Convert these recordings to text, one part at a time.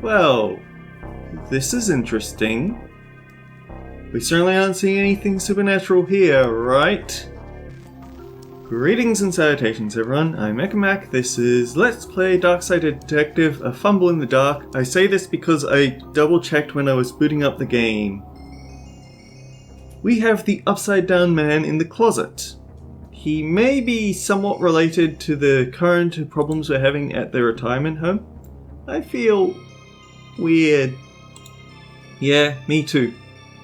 Well, this is interesting. We certainly aren't seeing anything supernatural here, right? Greetings and salutations everyone, I'm Ekamac. This is Let's Play Darkside Detective, A Fumble in the Dark. I say this because I double checked when I was booting up the game. We have the upside down man in the closet. He may be somewhat related to the current problems we're having at the retirement home. I feel weird. Yeah, me too.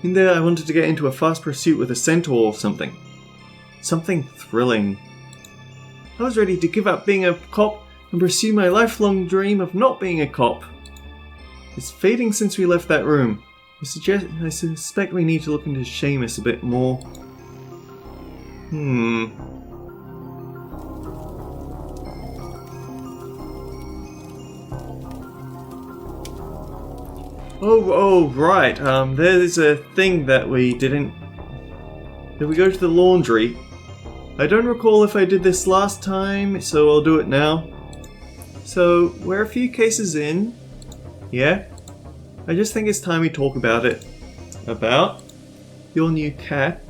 In there I wanted to get into a fast pursuit with a centaur or something. Something thrilling. I was ready to give up being a cop and pursue my lifelong dream of not being a cop. It's fading since we left that room. I suspect we need to look into Seamus a bit more. Oh, right. There's a thing that we didn't... Did we go to the laundry? I don't recall if I did this last time, so I'll do it now. So, we're a few cases in. Yeah? I just think it's time we talk about it. About? Your new cat?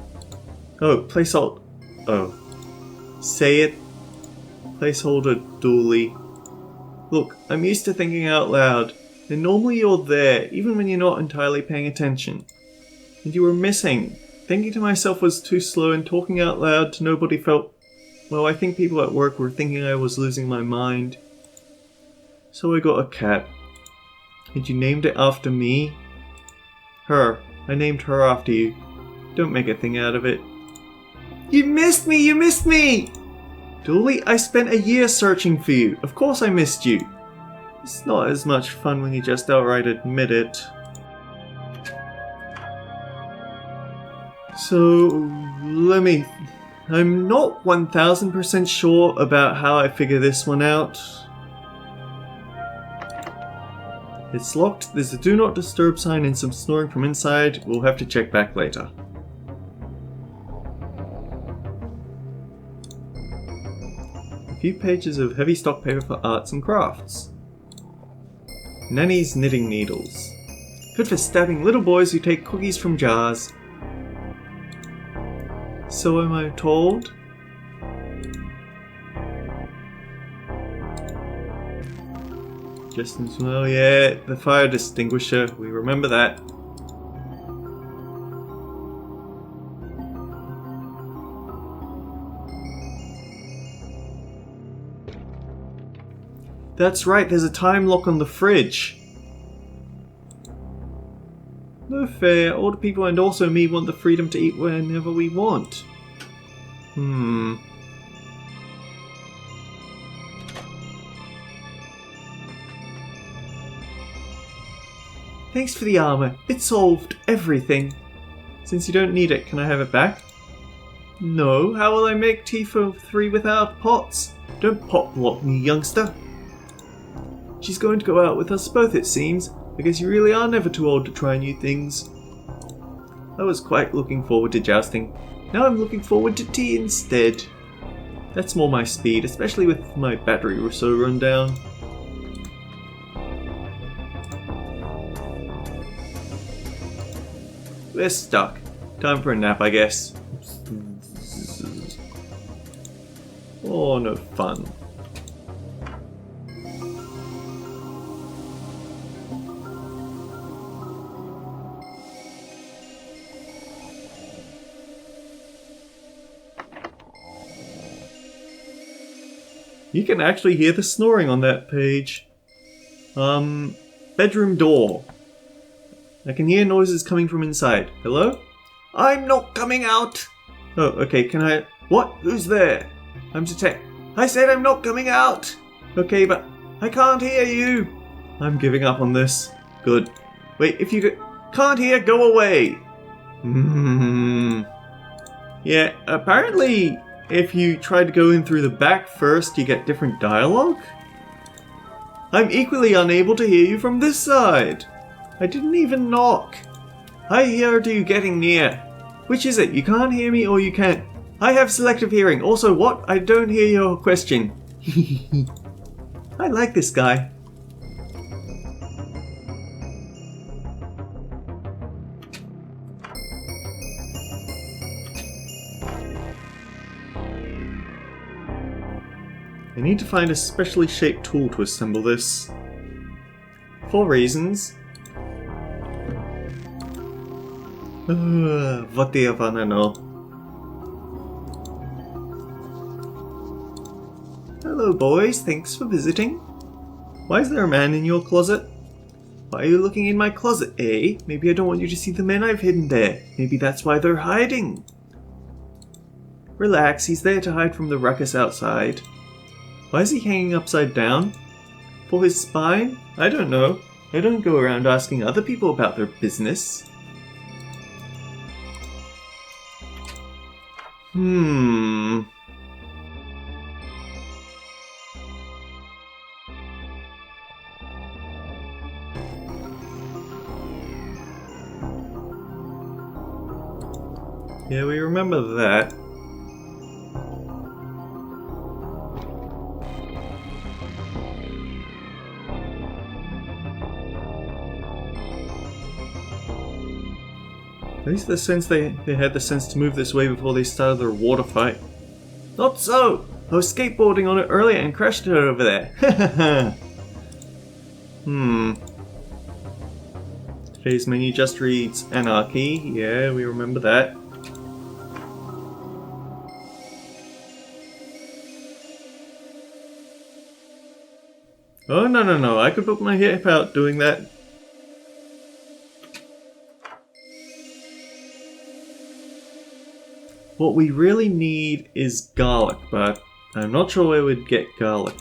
Oh, placeholder. Oh. Say it. Placeholder Dooley. Look, I'm used to thinking out loud, and normally you're there, even when you're not entirely paying attention. And you were missing. Thinking to myself was too slow, and talking out loud to nobody felt... Well, I think people at work were thinking I was losing my mind. So I got a cat. And you named it after me? Her. I named her after you. Don't make a thing out of it. You missed me! You missed me! Dooley, I spent a year searching for you. Of course I missed you. It's not as much fun when you just outright admit it. So, I'm not 1000% sure about how I figure this one out. It's locked, there's a do not disturb sign and some snoring from inside. We'll have to check back later. A few pages of heavy stock paper for arts and crafts. Nanny's knitting needles. Good for stabbing little boys who take cookies from jars. So am I told? Just as well, yeah, the fire extinguisher, we remember that. That's right, there's a time lock on the fridge. No fair, older people and also me want the freedom to eat whenever we want. Thanks for the armor, it solved everything. Since you don't need it, can I have it back? No, how will I make tea for 3 without pots? Don't pot block me, youngster. She's going to go out with us both, it seems. I guess you really are never too old to try new things. I was quite looking forward to jousting. Now I'm looking forward to tea instead. That's more my speed, especially with my battery so run down. We're stuck. Time for a nap, I guess. Oh, no fun. You can actually hear the snoring on that page. Bedroom door. I can hear noises coming from inside. Hello? I'm not coming out! Oh, okay, can I... What? Who's there? I'm detected. I said I'm not coming out! Okay, but I can't hear you! I'm giving up on this. Good. Wait, if you can't hear, go away! Yeah, apparently... If you try to go in through the back first, you get different dialogue? I'm equally unable to hear you from this side. I didn't even knock. I heard you getting near. Which is it? You can't hear me or you can't? I have selective hearing. Also, what? I don't hear your question. I like this guy. I need to find a specially shaped tool to assemble this. 4 reasons. What do you wanna know? Hello boys, thanks for visiting. Why is there a man in your closet? Why are you looking in my closet, eh? Maybe I don't want you to see the men I've hidden there. Maybe that's why they're hiding. Relax, he's there to hide from the ruckus outside. Why is he hanging upside down? For his spine? I don't know. I don't go around asking other people about their business. Yeah, we remember that. At least they had the sense to move this way before they started their water fight. Not so! I was skateboarding on it earlier and crashed it over there. Today's menu just reads anarchy. Yeah, we remember that. Oh, no. I could put my hip out doing that. What we really need is garlic, but I'm not sure where we'd get garlic.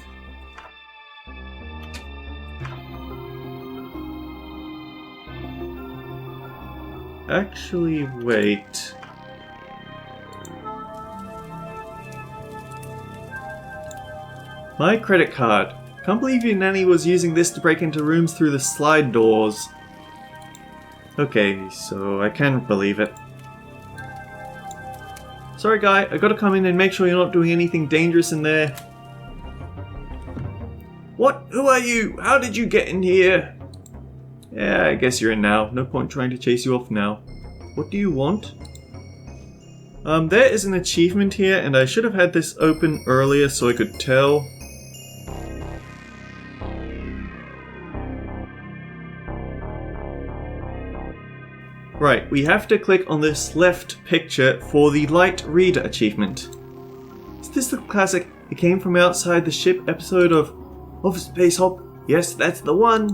Actually, wait. My credit card. Can't believe your nanny was using this to break into rooms through the slide doors. Okay, so I can believe it. Sorry guy, I gotta come in and make sure you're not doing anything dangerous in there. What? Who are you? How did you get in here? Yeah, I guess you're in now. No point trying to chase you off now. What do you want? There is an achievement here, and I should have had this open earlier so I could tell. Right, we have to click on this left picture for the Light Reader achievement. Is this the classic "It Came From Outside the Ship" episode of Space Hop? Yes, that's the one!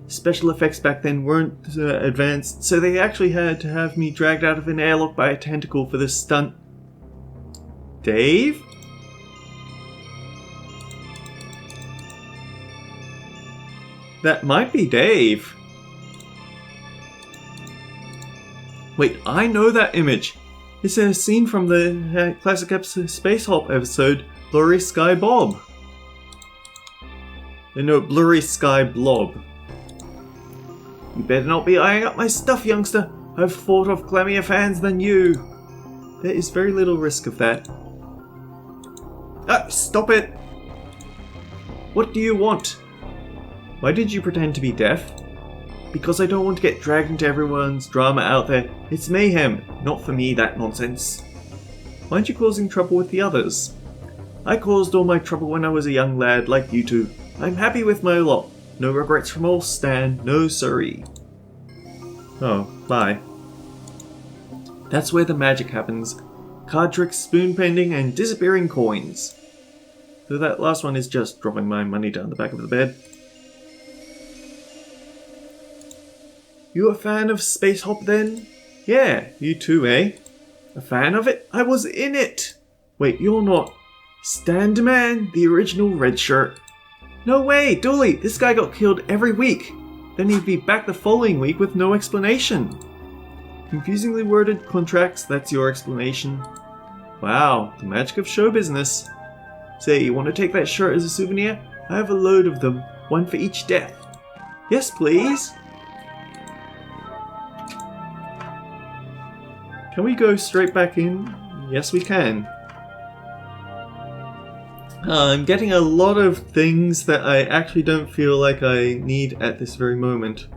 Special effects back then weren't advanced, so they actually had to have me dragged out of an airlock by a tentacle for this stunt. Dave? That might be Dave. Wait, I know that image. It's a scene from the classic episode, Space Hop episode, Blurry Sky Bob. No, Blurry Sky Blob. You better not be eyeing up my stuff, youngster. I've fought off clammier fans than you. There is very little risk of that. Ah, stop it! What do you want? Why did you pretend to be deaf? Because I don't want to get dragged into everyone's drama out there. It's mayhem. Not for me, that nonsense. Why aren't you causing trouble with the others? I caused all my trouble when I was a young lad like you two. I'm happy with my lot. No regrets from old Stan. No siree. Oh, bye. That's where the magic happens. Card tricks, spoon bending, and disappearing coins. Though that last one is just dropping my money down the back of the bed. You a fan of Space Hop then? Yeah, you too, eh? A fan of it? I was in it! Wait, you're not. Stan Demand, the original red shirt. No way, Dooley, this guy got killed every week. Then he'd be back the following week with no explanation. Confusingly worded contracts, that's your explanation. Wow, the magic of show business. Say, you want to take that shirt as a souvenir? I have a load of them, one for each death. Yes, please. Can we go straight back in? Yes, we can. I'm getting a lot of things that I actually don't feel like I need at this very moment.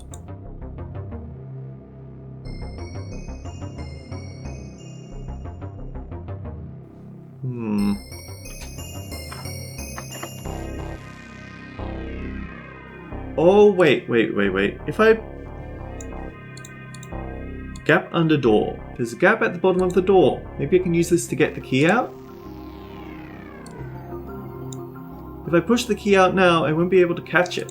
Oh, wait. If I... Gap under door. There's a gap at the bottom of the door. Maybe I can use this to get the key out? If I push the key out now, I won't be able to catch it.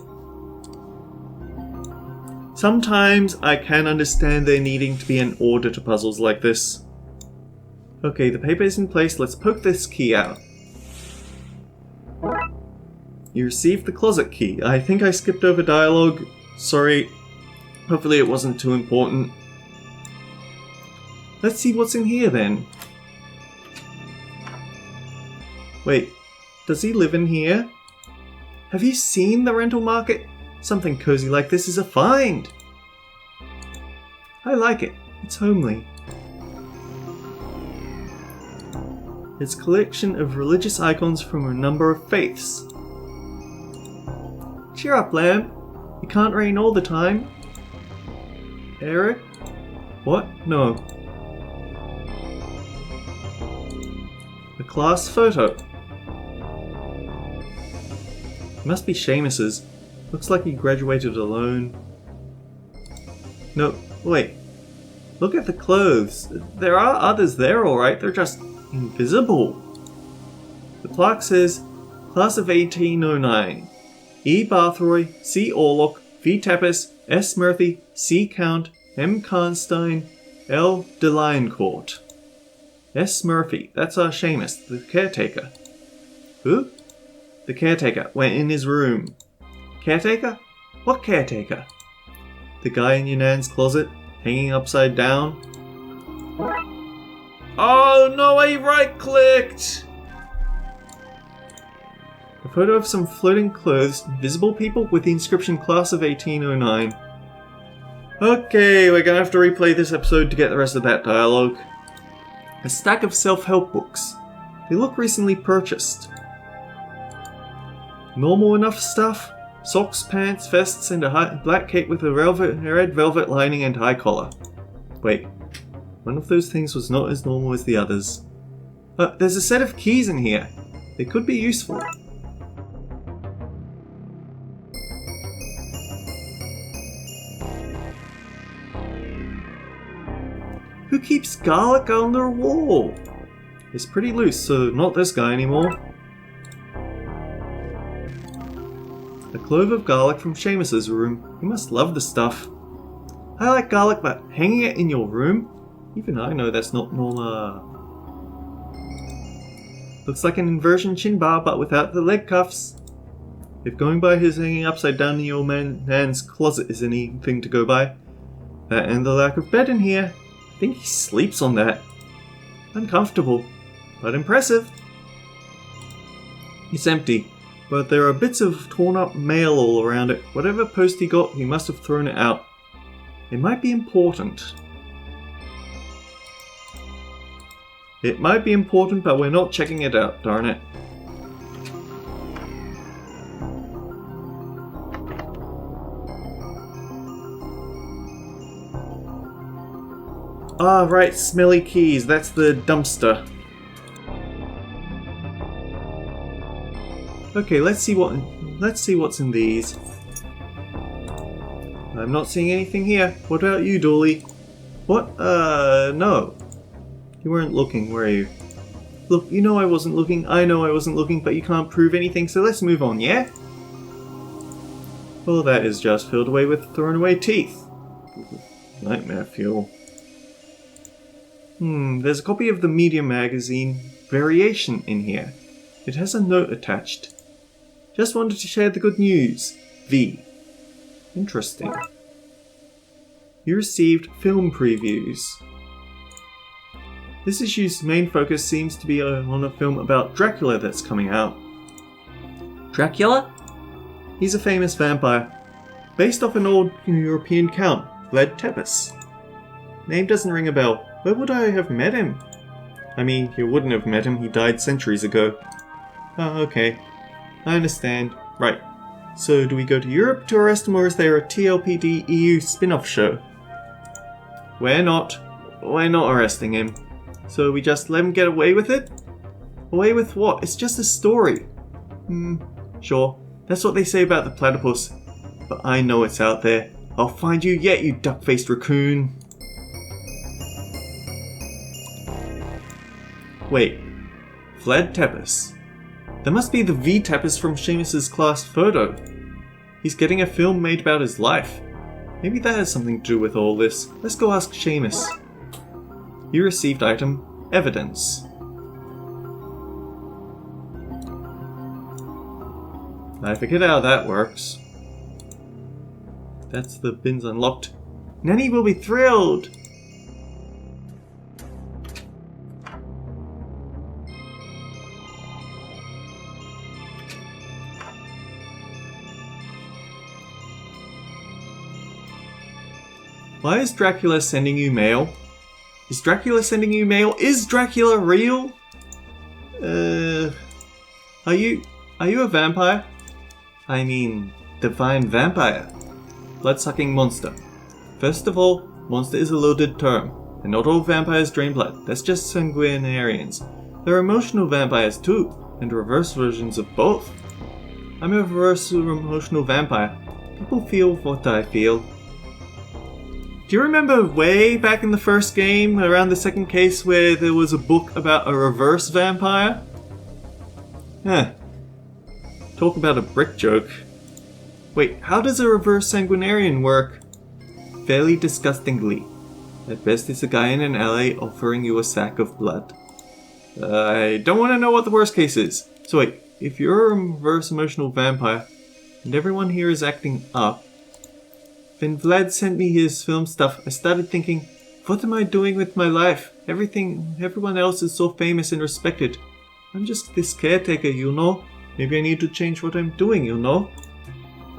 Sometimes I can understand there needing to be an order to puzzles like this. Okay, the paper is in place. Let's poke this key out. You received the closet key. I think I skipped over dialogue. Sorry. Hopefully it wasn't too important. Let's see what's in here then. Wait, does he live in here? Have you seen the rental market? Something cozy like this is a find. I like it. It's homely. It's a collection of religious icons from a number of faiths. Cheer up, Lamb. It can't rain all the time. Eric? What? No. A class photo. Must be Seamus's. Looks like he graduated alone. No, wait. Look at the clothes. There are others there, alright. They're just invisible. The plaque says, Class of 1809. E. Barthroy, C. Orlock, V. Tappis, S. Murphy, C. Count, M. Karnstein, L. de Lioncourt. S. Murphy, that's our Seamus, the caretaker. Who? The caretaker went in his room. Caretaker? What caretaker? The guy in your nan's closet, hanging upside down. Oh no, I right-clicked! A photo of some floating clothes, invisible people with the inscription Class of 1809. Okay, we're gonna have to replay this episode to get the rest of that dialogue. A stack of self-help books. They look recently purchased. Normal enough stuff? Socks, pants, vests, and a black cape with a red velvet lining and high collar. Wait, one of those things was not as normal as the others. There's a set of keys in here. They could be useful. Who keeps garlic on their wall? It's pretty loose, so not this guy anymore. A clove of garlic from Seamus's room. You must love the stuff. I like garlic, but hanging it in your room? Even I know that's not normal. Looks like an inversion chin bar, but without the leg cuffs. If going by his hanging upside down in your man's closet is anything to go by, that and the lack of bed in here, I think he sleeps on that. Uncomfortable, but impressive. It's empty, but there are bits of torn up mail all around it. Whatever post he got, he must have thrown it out. It might be important. It might be important, but we're not checking it out, darn it. Ah, right, smelly keys. That's the dumpster. Okay, let's see what's in these. I'm not seeing anything here. What about you, Dooley? What? No. You weren't looking, were you? Look, you know I wasn't looking. I know I wasn't looking, but you can't prove anything, so let's move on, yeah? Well, that is just filled away with thrown away teeth. Nightmare fuel. There's a copy of the Media magazine Variation in here. It has a note attached. Just wanted to share the good news. V. Interesting. You received film previews. This issue's main focus seems to be on a film about Dracula that's coming out. Dracula? He's a famous vampire, based off an old European count, Vlad Tepes. Name doesn't ring a bell. Where would I have met him? I mean, you wouldn't have met him, he died centuries ago. Oh, okay. I understand. Right. So, do we go to Europe to arrest him, or is there a TLPD EU spin-off show? We're not arresting him. So we just let him get away with it? Away with what? It's just a story. Sure. That's what they say about the platypus. But I know it's out there. I'll find you yet, you duck-faced raccoon. Wait. Vlad Tepes. That must be the V Tepes from Seamus's class photo. He's getting a film made about his life. Maybe that has something to do with all this. Let's go ask Seamus. You received item, evidence. I forget how that works. That's the bins unlocked. Nanny will be thrilled! Why is Dracula sending you mail? Is Dracula sending you mail? Is Dracula real? Are you a vampire? I mean, divine vampire. Blood-sucking monster. First of all, monster is a loaded term, and not all vampires drain blood. That's just sanguinarians. There are emotional vampires too, and reverse versions of both. I'm a reverse emotional vampire. People feel what I feel. Do you remember way back in the first game, around the second case, where there was a book about a reverse vampire? Talk about a brick joke. Wait, how does a reverse sanguinarian work? Fairly disgustingly. At best it's a guy in an alley offering you a sack of blood. I don't want to know what the worst case is. So wait, if you're a reverse emotional vampire, and everyone here is acting up, when Vlad sent me his film stuff, I started thinking, what am I doing with my life? Everyone else is so famous and respected. I'm just this caretaker, you know? Maybe I need to change what I'm doing, you know?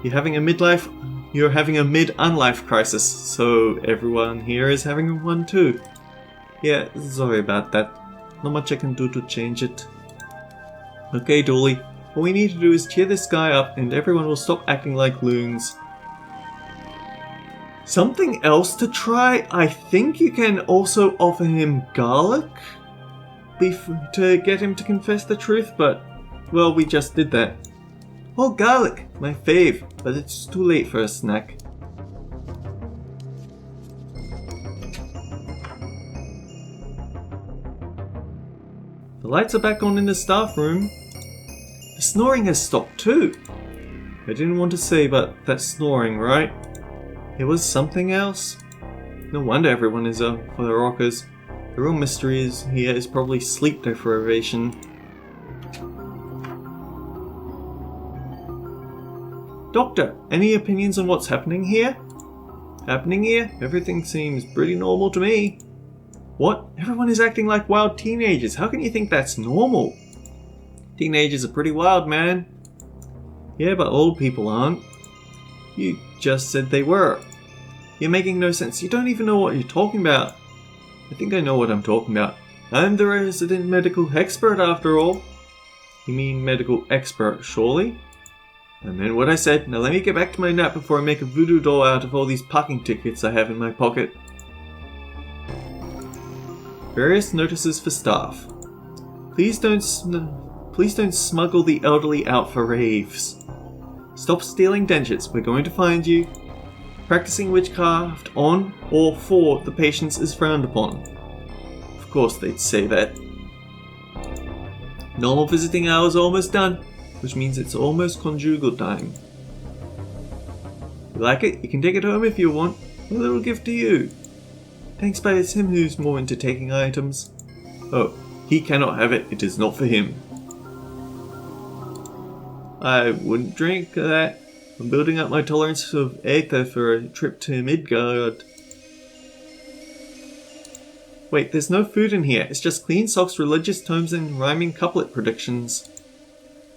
You're having a mid-unlife crisis, so everyone here is having one too. Yeah, sorry about that. Not much I can do to change it. Okay, Dooley, what we need to do is cheer this guy up and everyone will stop acting like loons. Something else to try? I think you can also offer him garlic to get him to confess the truth, but, well, we just did that. Oh, garlic! My fave, but it's too late for a snack. The lights are back on in the staff room. The snoring has stopped too. I didn't want to say, but that's snoring, right? It was something else. No wonder everyone is up for the rockers. The real mystery here is probably sleep deprivation. Doctor, any opinions on what's happening here? Everything seems pretty normal to me. What? Everyone is acting like wild teenagers. How can you think that's normal? Teenagers are pretty wild, man. Yeah, but old people aren't. You just said they were. You're making no sense. You don't even know what you're talking about. I think I know what I'm talking about. I'm the resident medical expert after all. You mean medical expert, surely? I meant what I said. Now let me get back to my nap before I make a voodoo doll out of all these parking tickets I have in my pocket. Various notices for staff. Please don't smuggle the elderly out for raves. Stop stealing dentures. We're going to find you. Practicing witchcraft on or for the patients is frowned upon. Of course they'd say that. Normal visiting hours are almost done, which means it's almost conjugal time. You like it? You can take it home if you want. A little gift to you. Thanks, but it's him who's more into taking items. Oh, he cannot have it. It is not for him. I wouldn't drink that. I'm building up my tolerance of ether for a trip to Midgard. Wait, there's no food in here. It's just clean socks, religious tomes, and rhyming couplet predictions.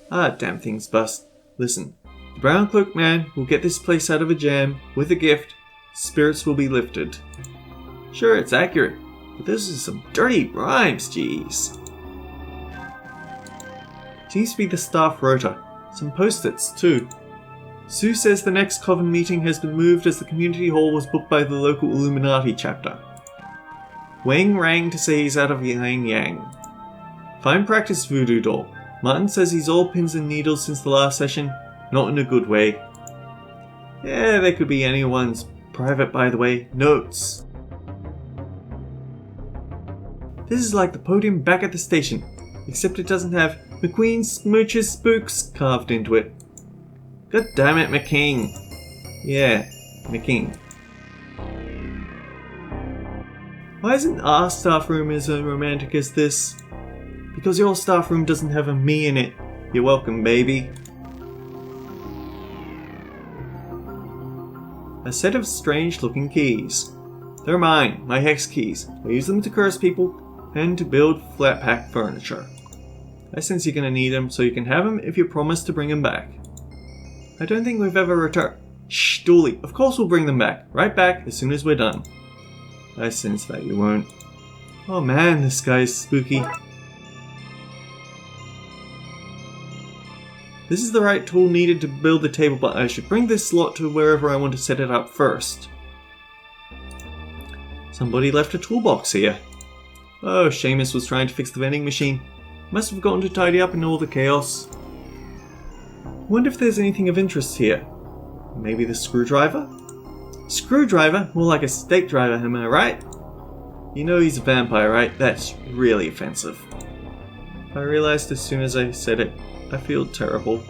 Ah, damn things bust. Listen, the brown cloaked man will get this place out of a jam with a gift. Spirits will be lifted. Sure, it's accurate. But those are some dirty rhymes, jeez. Seems to be the staff rota. Some post-its too. Sue says the next Coven meeting has been moved as the community hall was booked by the local Illuminati chapter. Wang rang to say he's out of Yang Yang. Fine practice, voodoo doll. Martin says he's all pins and needles since the last session, not in a good way. Yeah, they could be anyone's. Private, by the way. Notes. This is like the podium back at the station, except it doesn't have McQueen Smooches Spooks carved into it. God damn it, McKing. Yeah, McKing. Why isn't our staff room as romantic as this? Because your staff room doesn't have a me in it. You're welcome, baby. A set of strange looking keys. They're mine, my hex keys. I use them to curse people and to build flat pack furniture. I sense you're gonna need them, so you can have them if you promise to bring them back. I don't think we've ever returned. Shh, Dooley, of course we'll bring them back. Right back as soon as we're done. I sense that you won't. Oh man, this guy's spooky. This is the right tool needed to build the table, but I should bring this slot to wherever I want to set it up first. Somebody left a toolbox here. Oh, Seamus was trying to fix the vending machine. Must have forgotten to tidy up in all the chaos. Wonder if there's anything of interest here. Maybe the screwdriver? Screwdriver? More like a stake driver, am I right? You know he's a vampire, right? That's really offensive. I realized as soon as I said it. I feel terrible.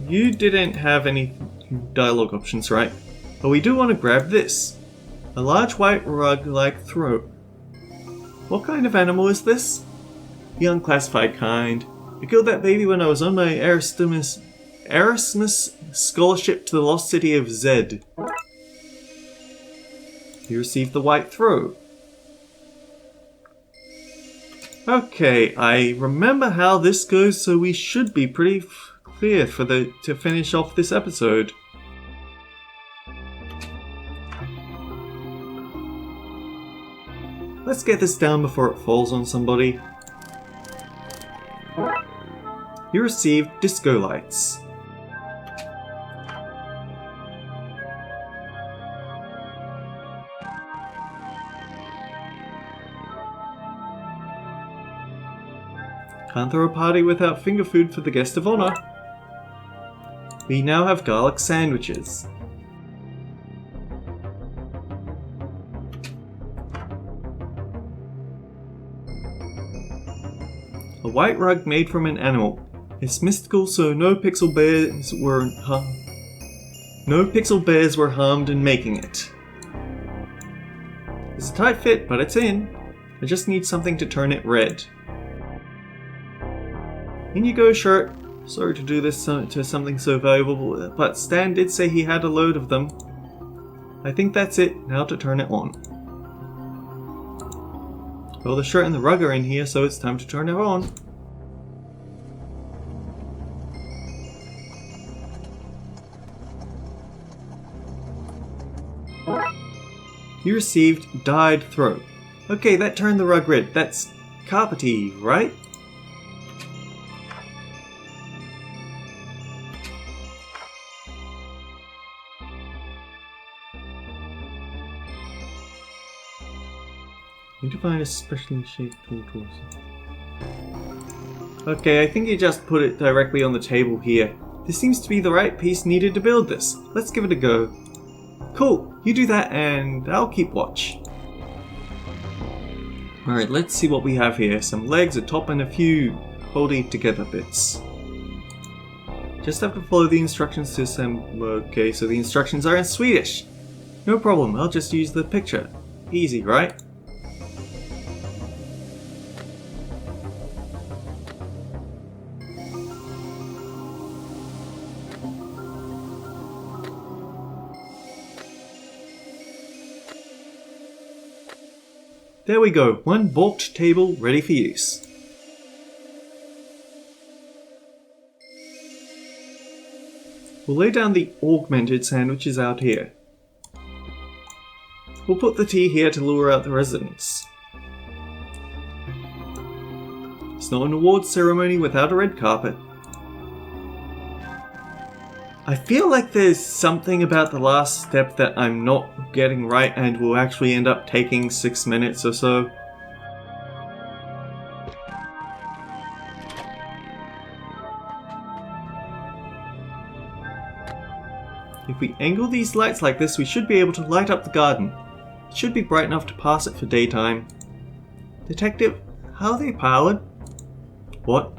You didn't have any dialogue options, right? But we do want to grab this. A large white rug-like throat. What kind of animal is this? The unclassified kind. I killed that baby when I was on my Erasmus scholarship to the lost city of Zed. You received the white throat. Okay, I remember how this goes, so we should be pretty clear to finish off this episode. Let's get this down before it falls on somebody. You received disco lights. Can't throw a party without finger food for the guest of honor. We now have garlic sandwiches. A white rug made from an animal. It's mystical, so no pixel bears were harmed in making it. It's a tight fit, but it's in. I just need something to turn it red. In you go, shirt. Sorry to do this to something so valuable, but Stan did say he had a load of them. I think that's it. Now to turn it on. Well, the shirt and the rug are in here, so it's time to turn it on. You received dyed throat. Okay, that turned the rug red. That's carpety, right? Need to find a specially shaped tool. Okay, I think you just put it directly on the table here. This seems to be the right piece needed to build this. Let's give it a go. Cool, you do that and I'll keep watch. Alright, let's see what we have here. Some legs, a top, and a few holding together bits. Just have to follow the instructions to assemble. Okay, so the instructions are in Swedish. No problem, I'll just use the picture. Easy, right? There we go, one balked table ready for use. We'll lay down the augmented sandwiches out here. We'll put the tea here to lure out the residents. It's not an awards ceremony without a red carpet. I feel like there's something about the last step that I'm not getting right and will actually end up taking 6 minutes or so. If we angle these lights like this, we should be able to light up the garden. It should be bright enough to pass it for daytime. Detective, how are they powered? What?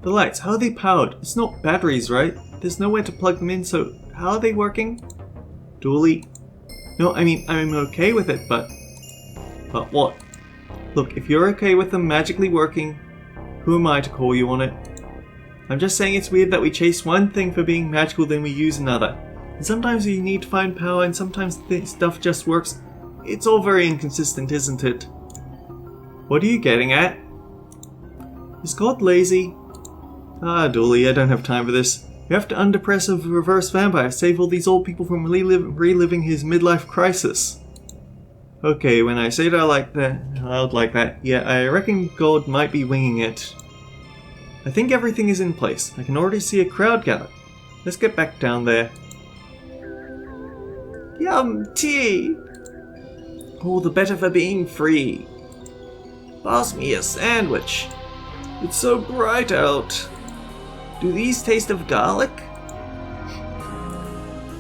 The lights, how are they powered? It's not batteries, right? There's nowhere to plug them in, so how are they working? Dooley? No, I mean, I'm okay with it, but what? Look, if you're okay with them magically working, who am I to call you on it? I'm just saying it's weird that we chase one thing for being magical, then we use another. And sometimes you need to find power, and sometimes stuff just works. It's all very inconsistent, isn't it? What are you getting at? Is God lazy? Ah, Dooley, I don't have time for this. We have to underpress a reverse vampire, save all these old people from reliving his midlife crisis. Okay, when I say it out like that, yeah, I reckon God might be winging it. I think everything is in place. I can already see a crowd gather. Let's get back down there. Yum, tea! All the better for being free. Pass me a sandwich. It's so bright out. Do these taste of garlic?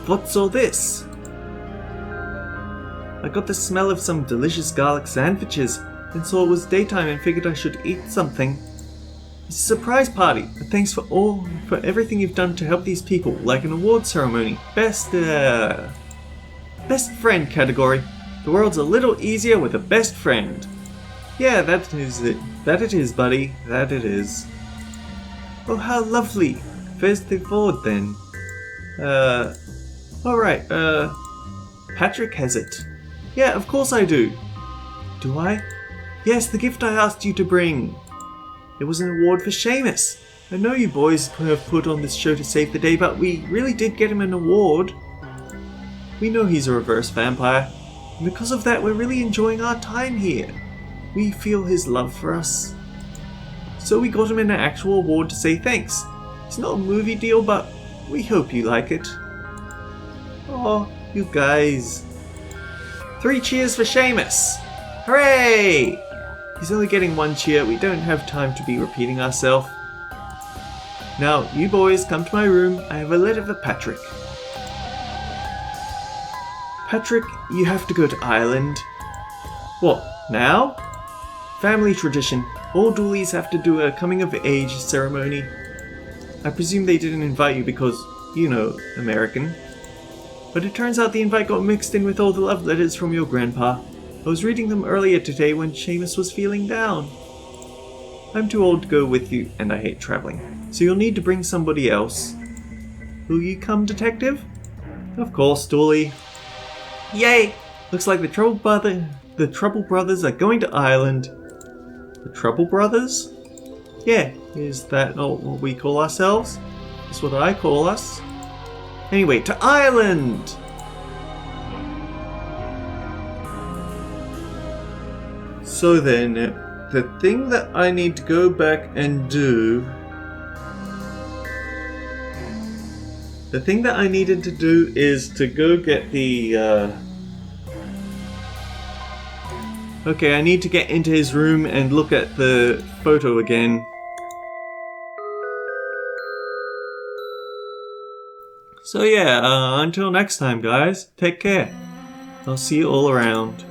What's all this? I got the smell of some delicious garlic sandwiches and saw it was daytime and figured I should eat something. It's a surprise party, and thanks for everything you've done to help these people, like an award ceremony. Best friend category. The world's a little easier with a best friend. Yeah, that is it. That it is, buddy. That it is. Oh, how lovely. First the forward then. Alright, Patrick has it. Yeah, of course I do. Do I? Yes, the gift I asked you to bring. It was an award for Seamus. I know you boys have put on this show to save the day, but we really did get him an award. We know he's a reverse vampire, and because of that we're really enjoying our time here. We feel his love for us. So we got him an actual award to say thanks. It's not a movie deal, but we hope you like it. Oh, you guys. 3 cheers for Seamus! Hooray! He's only getting 1 cheer, we don't have time to be repeating ourselves. Now, you boys, come to my room, I have a letter for Patrick. Patrick, you have to go to Ireland. What, now? Family tradition. All Dooleys have to do a coming of age ceremony. I presume they didn't invite you because, you know, American. But it turns out the invite got mixed in with all the love letters from your grandpa. I was reading them earlier today when Seamus was feeling down. I'm too old to go with you, and I hate traveling, so you'll need to bring somebody else. Will you come, detective? Of course, Dooley. Yay! Looks like the Trouble Brothers are going to Ireland. The Trouble Brothers? Yeah, is that not what we call ourselves? That's what I call us. Anyway, to Ireland! So then, the thing that I need to go back and do... The thing that I needed to do is to go get the... Okay, I need to get into his room and look at the photo again. So yeah, until next time guys, take care. I'll see you all around.